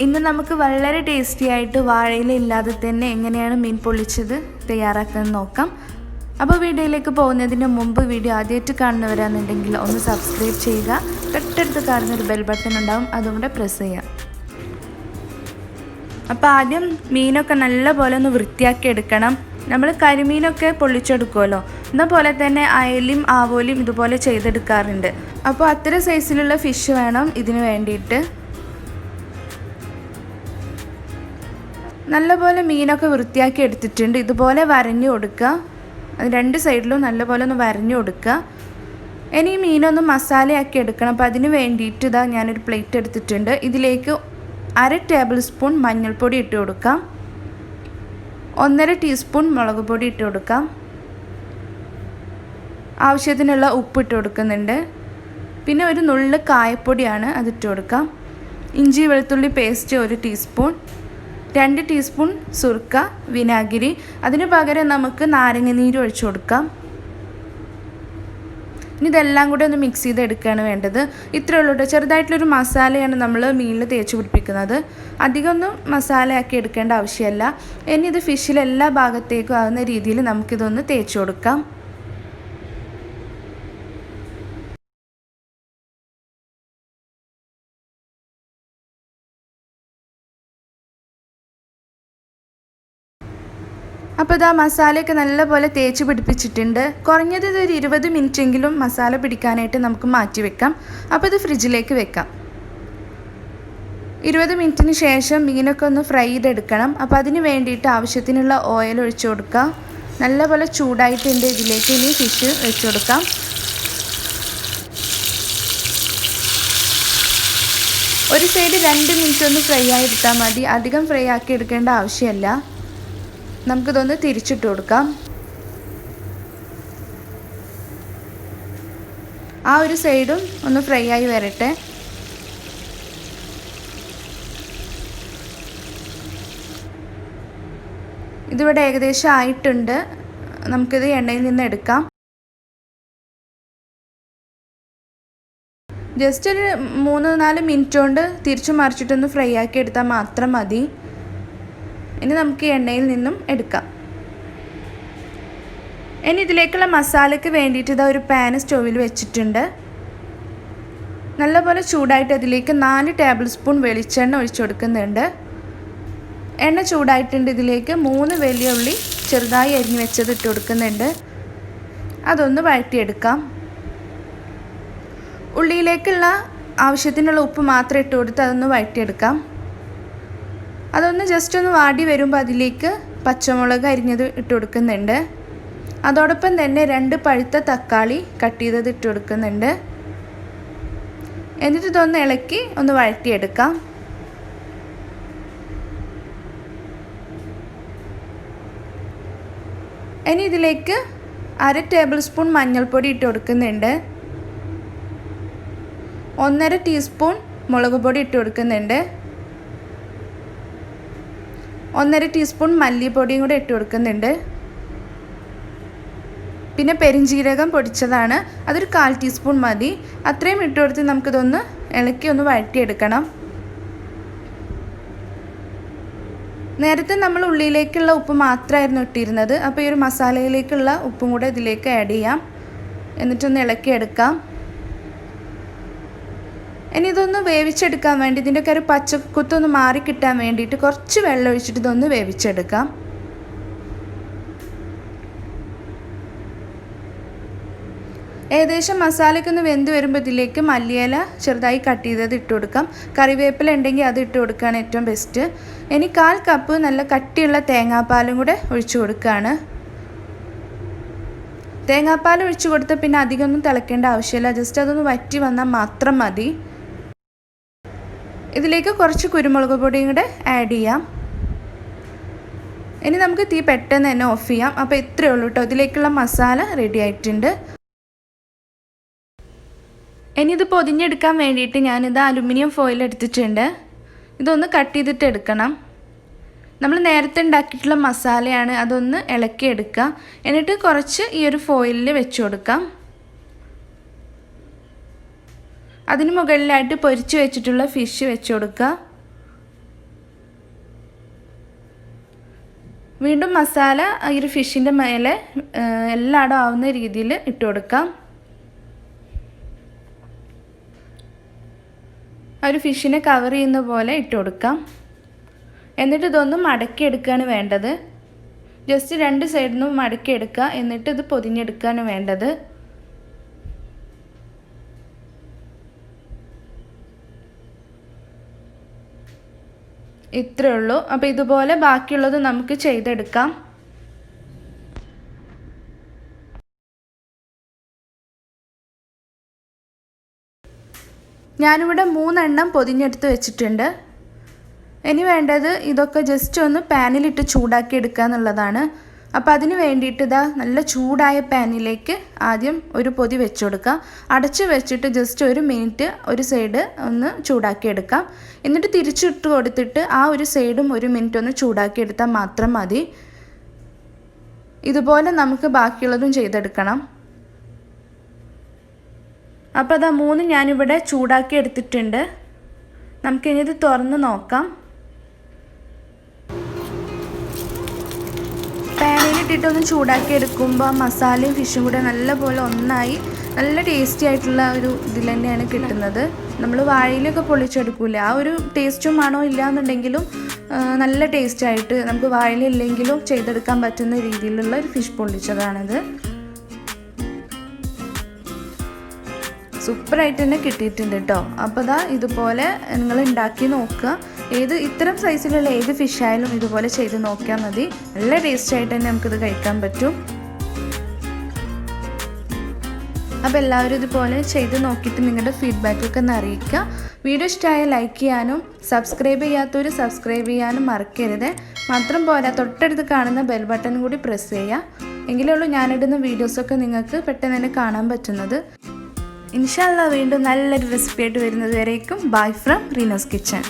ഇന്ന് നമുക്ക് വളരെ ടേസ്റ്റി ആയിട്ട് വാഴയില ഇല്ലാതെ തന്നെ എങ്ങനെയാണ് മീൻ പൊള്ളിച്ചത് തയ്യാറാക്കുന്നത് നോക്കാം. അപ്പോൾ വീഡിയോയിലേക്ക് പോകുന്നതിന് മുമ്പ് വീഡിയോ ആദ്യമായിട്ട് കാണുന്നവരാണെന്നുണ്ടെങ്കിൽ ഒന്ന് സബ്സ്ക്രൈബ് ചെയ്യുക. തൊട്ടടുത്ത് കാണുന്നൊരു ബെൽ ബട്ടൺ ഉണ്ടാവും, അതും കൂടെ പ്രസ് ചെയ്യാം. അപ്പോൾ ആദ്യം മീനൊക്കെ നല്ലപോലെ ഒന്ന് വൃത്തിയാക്കി എടുക്കണം. നമ്മൾ കരിമീനൊക്കെ പൊള്ളിച്ചെടുക്കുമല്ലോ, എന്നപോലെ തന്നെ അയലയും ആവോലിയും ഇതുപോലെ ചെയ്തെടുക്കാറുണ്ട്. അപ്പോൾ അത്ര സൈസിലുള്ള ഫിഷ് വേണം ഇതിന് വേണ്ടിയിട്ട്. നല്ലപോലെ മീനൊക്കെ വൃത്തിയാക്കി എടുത്തിട്ടുണ്ട്. ഇതുപോലെ വരഞ്ഞു കൊടുക്കുക, രണ്ട് സൈഡിലും നല്ലപോലെ ഒന്ന് വരഞ്ഞു കൊടുക്കുക. ഇനി ഈ മീനൊന്ന് മസാലയാക്കി എടുക്കണം. അപ്പോൾ അതിന് വേണ്ടിയിട്ട് ഇതാ ഞാനൊരു പ്ലേറ്റ് എടുത്തിട്ടുണ്ട്. ഇതിലേക്ക് 1/2 ടേബിൾ സ്പൂൺ മഞ്ഞൾപ്പൊടി ഇട്ട് കൊടുക്കാം, 1.5 ടീസ്പൂൺ മുളക് പൊടി ഇട്ട് കൊടുക്കാം, ആവശ്യത്തിനുള്ള ഉപ്പ് ഇട്ട് കൊടുക്കുന്നുണ്ട്. പിന്നെ ഒരു നുള്ള് കായപ്പൊടിയാണ്, അതിട്ട് കൊടുക്കാം. ഇഞ്ചി വെളുത്തുള്ളി പേസ്റ്റ് 1 ടീസ്പൂൺ, 2 ടീസ്പൂൺ സുർക്ക വിനാഗിരി, അതിന് പകരം നമുക്ക് നാരങ്ങ നീര് ഒഴിച്ചു കൊടുക്കാം. ഇനി ഇതെല്ലാം കൂടെ ഒന്ന് മിക്സ് ചെയ്തെടുക്കുകയാണ് വേണ്ടത്. ഇത്രയേ ഉള്ളൂ കേട്ടോ. ചെറുതായിട്ടുള്ളൊരു മസാലയാണ് നമ്മൾ മീനിൽ തേച്ച് പിടിപ്പിക്കുന്നത്. അധികമൊന്നും മസാലയാക്കി എടുക്കേണ്ട ആവശ്യമില്ല. ഇനി ഇത് ഫിഷിൽ എല്ലാ ഭാഗത്തേക്കും ആകുന്ന രീതിയിൽ നമുക്കിതൊന്ന് തേച്ച് കൊടുക്കാം. അപ്പോൾ ഇതാ മസാലയൊക്കെ നല്ലപോലെ തേച്ച് പിടിപ്പിച്ചിട്ടുണ്ട്. കുറഞ്ഞത് ഇതൊരു 20 മിനിറ്റെങ്കിലും മസാല പിടിക്കാനായിട്ട് നമുക്ക് മാറ്റി വെക്കാം. അപ്പോൾ ഇത് ഫ്രിഡ്ജിലേക്ക് വെക്കാം. 20 മിനിറ്റിന് ശേഷം മീനൊക്കെ ഒന്ന് ഫ്രൈ ചെയ്തെടുക്കണം. അപ്പോൾ അതിന് വേണ്ടിയിട്ട് ആവശ്യത്തിനുള്ള ഓയിൽ ഒഴിച്ചു കൊടുക്കാം. നല്ലപോലെ ചൂടായിട്ടുണ്ട്. ഇതിലേക്ക് ഇനി ഫിഷ് വെച്ച് കൊടുക്കാം. ഒരു സൈഡ് 2 മിനിറ്റ് ഒന്ന് ഫ്രൈ ആയി എടുത്താൽ മതി, അധികം ഫ്രൈ ആക്കി എടുക്കേണ്ട ആവശ്യമില്ല. നമുക്കിതൊന്ന് തിരിച്ചിട്ട് കൊടുക്കാം. ആ ഒരു സൈഡും ഒന്ന് ഫ്രൈ ആയി വരട്ടെ. ഇതിവിടെ ഏകദേശം ആയിട്ടുണ്ട്. നമുക്കിത് എണ്ണയിൽ നിന്ന് എടുക്കാം. ജസ്റ്റ് ഒരു 3-4 മിനിറ്റ് കൊണ്ട് തിരിച്ചു മറിച്ചിട്ടൊന്ന് ഫ്രൈ ആക്കി എടുത്താൽ മാത്രം മതി. ഇനി നമുക്ക് എണ്ണയിൽ നിന്നും എടുക്കാം. ഇനി ഇതിലേക്കുള്ള മസാലയ്ക്ക് വേണ്ടിയിട്ട് ഇതാ ഒരു പാൻ സ്റ്റൗവിൽ വെച്ചിട്ടുണ്ട്. നല്ലപോലെ ചൂടായിട്ട് അതിലേക്ക് 4 ടേബിൾ സ്പൂൺ വെളിച്ചെണ്ണ ഒഴിച്ചു കൊടുക്കുന്നുണ്ട്. എണ്ണ ചൂടായിട്ടുണ്ട്. ഇതിലേക്ക് 3 വലിയ ഉള്ളി ചെറുതായി അരിഞ്ഞു വെച്ചത് ഇട്ട് കൊടുക്കുന്നുണ്ട്. അതൊന്ന് വഴറ്റിയെടുക്കാം. ഉള്ളിയിലേക്കുള്ള ആവശ്യത്തിനുള്ള ഉപ്പ് മാത്രം ഇട്ട് കൊടുത്ത് അതൊന്ന് വഴറ്റിയെടുക്കാം. അതൊന്ന് ജസ്റ്റ് ഒന്ന് വാടി വരുമ്പോൾ അതിലേക്ക് പച്ചമുളക് അരിഞ്ഞത് ഇട്ട് കൊടുക്കുന്നുണ്ട്. അതോടൊപ്പം തന്നെ 2 പഴുത്ത തക്കാളി കട്ട് ചെയ്തത് ഇട്ട് കൊടുക്കുന്നുണ്ട്. എന്നിട്ട് ഇതൊന്ന് ഇളക്കി ഒന്ന് വഴറ്റിയെടുക്കാം. ഇനി ഇതിലേക്ക് 1/2 ടേബിൾ സ്പൂൺ മഞ്ഞൾപ്പൊടി ഇട്ട് കൊടുക്കുന്നുണ്ട്, 1.5 ടീസ്പൂൺ മുളക് പൊടി ഇട്ട് കൊടുക്കുന്നുണ്ട്, 1.5 ടീസ്പൂൺ മല്ലിപ്പൊടിയും കൂടെ ഇട്ട് കൊടുക്കുന്നുണ്ട്. പിന്നെ പെരിഞ്ജീരകം പൊടിച്ചതാണ്, അതൊരു 1/4 ടീസ്പൂൺ മതി. അത്രയും ഇട്ട് കൊടുത്ത് നമുക്കിതൊന്ന് ഇളക്കി ഒന്ന് വഴറ്റിയെടുക്കണം. നേരത്തെ നമ്മൾ ഉള്ളിയിലേക്കുള്ള ഉപ്പ് മാത്രമായിരുന്നു ഇട്ടിരുന്നത്. അപ്പോൾ ഈ ഒരു മസാലയിലേക്കുള്ള ഉപ്പും കൂടെ ഇതിലേക്ക് ആഡ് ചെയ്യാം. എന്നിട്ടൊന്ന് ഇളക്കിയെടുക്കാം. ഇനി ഇതൊന്ന് വേവിച്ചെടുക്കാൻ വേണ്ടി ഇതിൻ്റെയൊക്കെ ഒരു പച്ചക്കുത്തൊന്ന് മാറിക്കിട്ടാൻ വേണ്ടിയിട്ട് കുറച്ച് വെള്ളം ഒഴിച്ചിട്ട് ഇതൊന്ന് വേവിച്ചെടുക്കാം. ഏകദേശം മസാലയ്ക്ക് ഒന്ന് വെന്ത് വരുമ്പോൾ ഇതിലേക്ക് മല്ലിയില ചെറുതായി കട്ട് ചെയ്തത് ഇട്ട് കൊടുക്കാം. കറിവേപ്പില ഉണ്ടെങ്കിൽ അത് ഇട്ട് കൊടുക്കുകയാണ് ഏറ്റവും ബെസ്റ്റ്. ഇനി 1/4 കപ്പ് നല്ല കട്ടിയുള്ള തേങ്ങാപ്പാലും കൂടെ ഒഴിച്ചു കൊടുക്കുകയാണ്. തേങ്ങാപ്പാൽ ഒഴിച്ചു കൊടുത്താൽ പിന്നെ അധികമൊന്നും തിളക്കേണ്ട ആവശ്യമില്ല, ജസ്റ്റ് അതൊന്ന് വറ്റി വന്നാൽ മാത്രം മതി. ഇതിലേക്ക് കുറച്ച് കുരുമുളക് പൊടിയും കൂടെ ആഡ് ചെയ്യാം. ഇനി നമുക്ക് തീ പെട്ടെന്ന് തന്നെ ഓഫ് ചെയ്യാം. അപ്പോൾ ഇത്രയേ ഉള്ളൂ കേട്ടോ. ഇതിലേക്കുള്ള മസാല റെഡി ആയിട്ടുണ്ട്. ഇനി ഇത് പൊതിഞ്ഞെടുക്കാൻ വേണ്ടിയിട്ട് ഞാനിത് അലുമിനിയം ഫോയിൽ എടുത്തിട്ടുണ്ട്. ഇതൊന്ന് കട്ട് ചെയ്തിട്ട് എടുക്കണം. നമ്മൾ നേരത്തെ ഉണ്ടാക്കിയിട്ടുള്ള മസാലയാണ്, അതൊന്ന് ഇളക്കിയെടുക്കുക. എന്നിട്ട് കുറച്ച് ഈ ഒരു ഫോയിലിൽ വെച്ച് കൊടുക്കാം. അതിന് മുകളിലായിട്ട് പൊരിച്ച് വെച്ചിട്ടുള്ള ഫിഷ് വെച്ച് കൊടുക്കുക. വീണ്ടും മസാല ഈ ഒരു ഫിഷിൻ്റെ മേലെ എല്ലായിടും ആവുന്ന രീതിയിൽ ഇട്ട് കൊടുക്കാം. ആ ഒരു ഫിഷിനെ കവർ ചെയ്യുന്ന പോലെ ഇട്ട് കൊടുക്കാം. എന്നിട്ട് ഇതൊന്ന് മടക്കിയെടുക്കുകയാണ് വേണ്ടത്. ജസ്റ്റ് രണ്ട് സൈഡിൽ നിന്നും മടക്കിയെടുക്കുക. എന്നിട്ട് ഇത് പൊതിഞ്ഞെടുക്കുകയാണ് വേണ്ടത്. ഇത്രയേ ഉള്ളൂ. അപ്പോൾ ഇതുപോലെ ബാക്കിയുള്ളത് നമുക്ക് ചെയ്തെടുക്കാം. ഞാനിവിടെ 3 എണ്ണം പൊതിഞ്ഞെടുത്ത് വെച്ചിട്ടുണ്ട്. ഇനി വേണ്ടത് ഇതൊക്കെ ജസ്റ്റ് ഒന്ന് പാനിലിട്ട് ചൂടാക്കി എടുക്കുക എന്നുള്ളതാണ്. അപ്പോൾ അതിന് വേണ്ടിയിട്ട് ഇതാ നല്ല ചൂടായ പാനിലേക്ക് ആദ്യം ഒരു പൊതി വെച്ച് കൊടുക്കാം. അടച്ച് വെച്ചിട്ട് ജസ്റ്റ് 1 മിനിറ്റ് ഒരു സൈഡ് ഒന്ന് ചൂടാക്കി എടുക്കാം. എന്നിട്ട് തിരിച്ചിട്ട് കൊടുത്തിട്ട് ആ ഒരു സൈഡും 1 മിനിറ്റ് ഒന്ന് ചൂടാക്കി എടുത്താൽ മാത്രം മതി. ഇതുപോലെ നമുക്ക് ബാക്കിയുള്ളതും ചെയ്തെടുക്കണം. അപ്പോൾ അതാ 3 ഞാനിവിടെ ചൂടാക്കി എടുത്തിട്ടുണ്ട്. നമുക്കിനി ഇത് തുറന്ന് നോക്കാം. പാനിലിട്ടിട്ടൊന്ന് ചൂടാക്കി എടുക്കുമ്പോൾ മസാലയും ഫിഷും കൂടെ നല്ലപോലെ ഒന്നായി നല്ല ടേസ്റ്റി ആയിട്ടുള്ള ഒരു ഇതിൽ തന്നെയാണ് കിട്ടുന്നത്. നമ്മൾ വാഴയിലൊക്കെ പൊള്ളിച്ചെടുക്കൂലേ, ആ ഒരു ടേസ്റ്റും മണോ ഇല്ലയെന്നുണ്ടെങ്കിലും നല്ല ടേസ്റ്റായിട്ട് നമുക്ക് വാഴയിലില്ലെങ്കിലും ചെയ്തെടുക്കാൻ പറ്റുന്ന രീതിയിലുള്ള ഒരു ഫിഷ് പൊള്ളിച്ചതാണിത്. സൂപ്പറായിട്ട് തന്നെ കിട്ടിയിട്ടുണ്ട് കേട്ടോ. അപ്പോൾ ഇതാ ഇതുപോലെ നിങ്ങൾ ഉണ്ടാക്കി നോക്കുക. ഇത്തരം സൈസിലുള്ള ഏത് ഫിഷായാലും ഇതുപോലെ ചെയ്ത് നോക്കിയാൽ മതി. നല്ല ടേസ്റ്റായിട്ട് തന്നെ നമുക്കിത് കഴിക്കാൻ പറ്റും. അപ്പോൾ എല്ലാവരും ഇതുപോലെ ചെയ്ത് നോക്കിയിട്ട് നിങ്ങളുടെ ഫീഡ്ബാക്കൊക്കെ ഒന്ന് അറിയിക്കുക. വീഡിയോ ഇഷ്ടമായ ലൈക്ക് ചെയ്യാനും സബ്സ്ക്രൈബ് ചെയ്യാത്തവർ സബ്സ്ക്രൈബ് ചെയ്യാനും മറക്കരുത്. മാത്രം പോരാ, തൊട്ടടുത്ത് കാണുന്ന ബെൽ ബട്ടൺ കൂടി പ്രസ് ചെയ്യുക. എങ്കിലേ ഉള്ളൂ ഞാനിടുന്ന വീഡിയോസൊക്കെ നിങ്ങൾക്ക് പെട്ടെന്ന് തന്നെ കാണാൻ പറ്റുന്നത്. ഇൻഷാ അല്ലാഹ് വീണ്ടും നല്ലൊരു റെസിപ്പി ആയിട്ട് വരുന്നത് വരേക്കും ബൈ ഫ്രം റീനോസ് കിച്ചൺ.